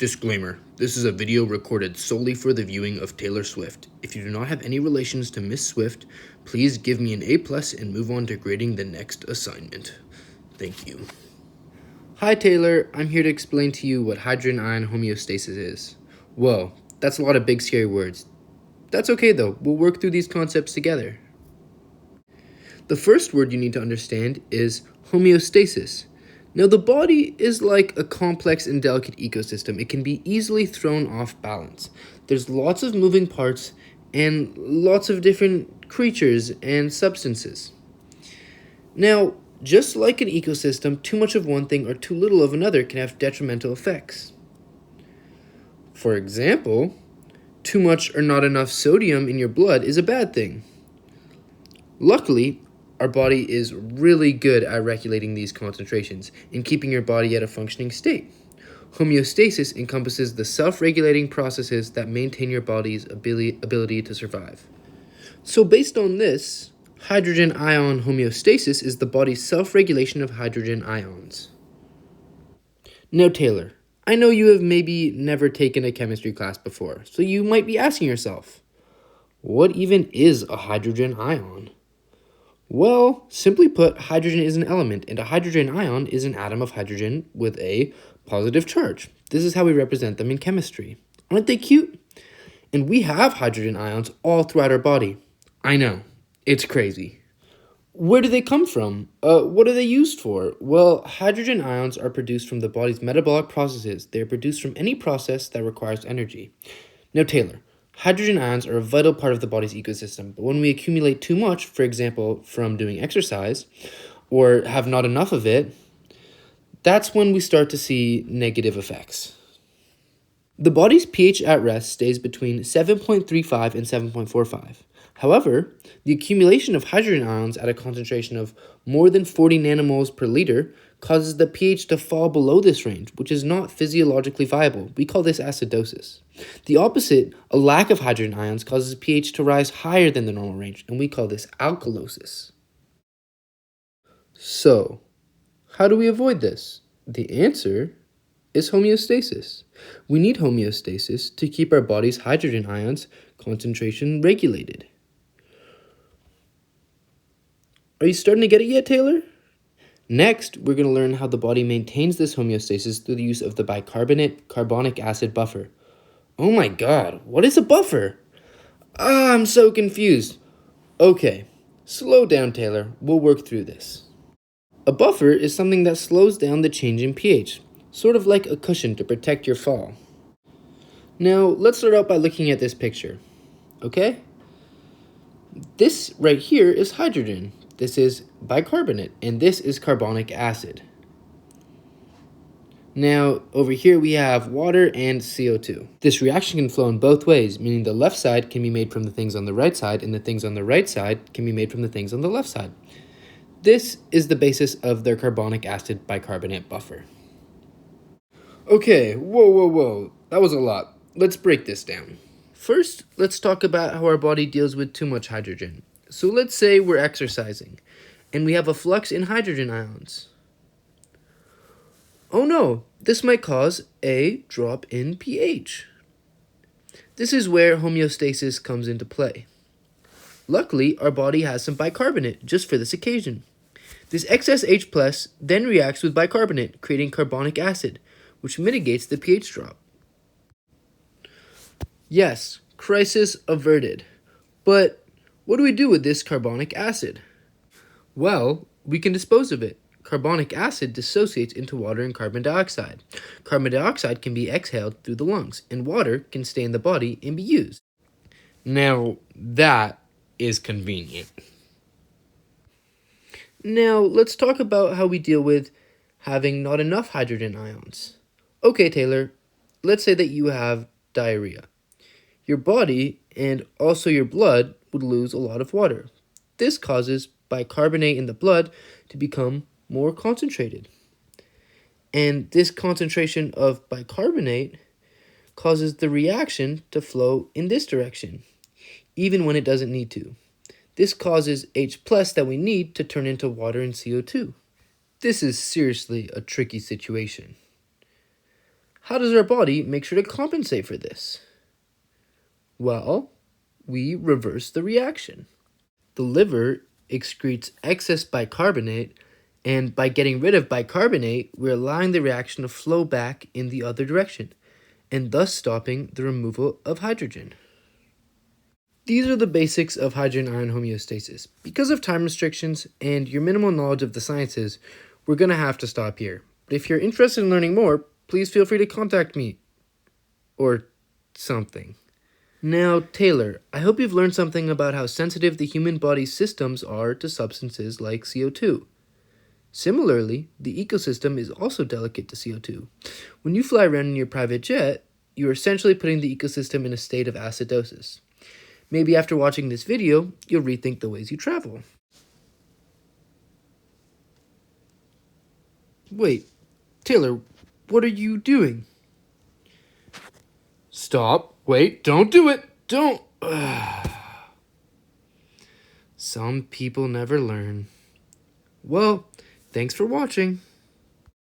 Disclaimer, this is a video recorded solely for the viewing of Taylor Swift. If you do not have any relations to Miss Swift, please give me an A+ and move on to grading the next assignment. Thank you. Hi Taylor, I'm here to explain to you what hydrogen ion homeostasis is. Whoa, that's a lot of big scary words. That's okay though, we'll work through these concepts together. The first word you need to understand is homeostasis. Now, the body is like a complex and delicate ecosystem. It can be easily thrown off balance. There's lots of moving parts and lots of different creatures and substances. Now, just like an ecosystem, too much of one thing or too little of another can have detrimental effects. For example, too much or not enough sodium in your blood is a bad thing. Luckily, our body is really good at regulating these concentrations and keeping your body at a functioning state. Homeostasis encompasses the self-regulating processes that maintain your body's ability to survive. So based on this, hydrogen ion homeostasis is the body's self-regulation of hydrogen ions. Now Taylor, I know you have maybe never taken a chemistry class before, so you might be asking yourself, what even is a hydrogen ion? Well, simply put, hydrogen is an element, and a hydrogen ion is an atom of hydrogen with a positive charge. This is how we represent them in chemistry. Aren't they cute? And we have hydrogen ions all throughout our body. I know, it's crazy. Where do they come from? What are they used for? Well, hydrogen ions are produced from the body's metabolic processes. They are produced from any process that requires energy. Now, Taylor, hydrogen ions are a vital part of the body's ecosystem, but when we accumulate too much, for example, from doing exercise, or have not enough of it, that's when we start to see negative effects. The body's pH at rest stays between 7.35 and 7.45. However, the accumulation of hydrogen ions at a concentration of more than 40 nanomoles per liter causes the pH to fall below this range, which is not physiologically viable. We call this acidosis. The opposite, a lack of hydrogen ions, causes pH to rise higher than the normal range, and we call this alkalosis. So, how do we avoid this? The answer is homeostasis. We need homeostasis to keep our body's hydrogen ions concentration regulated. Are you starting to get it yet, Taylor? Next, we're going to learn how the body maintains this homeostasis through the use of the bicarbonate carbonic acid buffer. Oh my god, what is a buffer? I'm so confused. Okay, slow down, Taylor. We'll work through this. A buffer is something that slows down the change in pH, sort of like a cushion to protect your fall. Now, let's start out by looking at this picture, okay? This right here is hydrogen. This is bicarbonate, and this is carbonic acid. Now, over here we have water and CO2. This reaction can flow in both ways, meaning the left side can be made from the things on the right side, and the things on the right side can be made from the things on the left side. This is the basis of their carbonic acid bicarbonate buffer. Okay, whoa. That was a lot. Let's break this down. First, let's talk about how our body deals with too much hydrogen. So let's say we're exercising, and we have a flux in hydrogen ions. Oh no, this might cause a drop in pH. This is where homeostasis comes into play. Luckily, our body has some bicarbonate just for this occasion. This excess H+ then reacts with bicarbonate, creating carbonic acid, which mitigates the pH drop. Yes, crisis averted. But what do we do with this carbonic acid? Well, we can dispose of it. Carbonic acid dissociates into water and carbon dioxide. Carbon dioxide can be exhaled through the lungs, and water can stay in the body and be used. Now, that is convenient. Now, let's talk about how we deal with having not enough hydrogen ions. Okay, Taylor, let's say that you have diarrhea. Your body and also your blood would lose a lot of water. This causes bicarbonate in the blood to become more concentrated. And this concentration of bicarbonate causes the reaction to flow in this direction, even when it doesn't need to. This causes H+ that we need to turn into water and CO2. This is seriously a tricky situation. How does our body make sure to compensate for this? Well, we reverse the reaction. The liver excretes excess bicarbonate, and by getting rid of bicarbonate, we're allowing the reaction to flow back in the other direction, and thus stopping the removal of hydrogen. These are the basics of hydrogen ion homeostasis. Because of time restrictions and your minimal knowledge of the sciences, we're going to have to stop here. But if you're interested in learning more, please feel free to contact me. Or something. Now, Taylor, I hope you've learned something about how sensitive the human body's systems are to substances like CO2. Similarly, the ecosystem is also delicate to CO2. When you fly around in your private jet, you're essentially putting the ecosystem in a state of acidosis. Maybe after watching this video, you'll rethink the ways you travel. Wait, Taylor, what are you doing? Stop. Wait, don't do it. Don't. Some people never learn. Well, thanks for watching.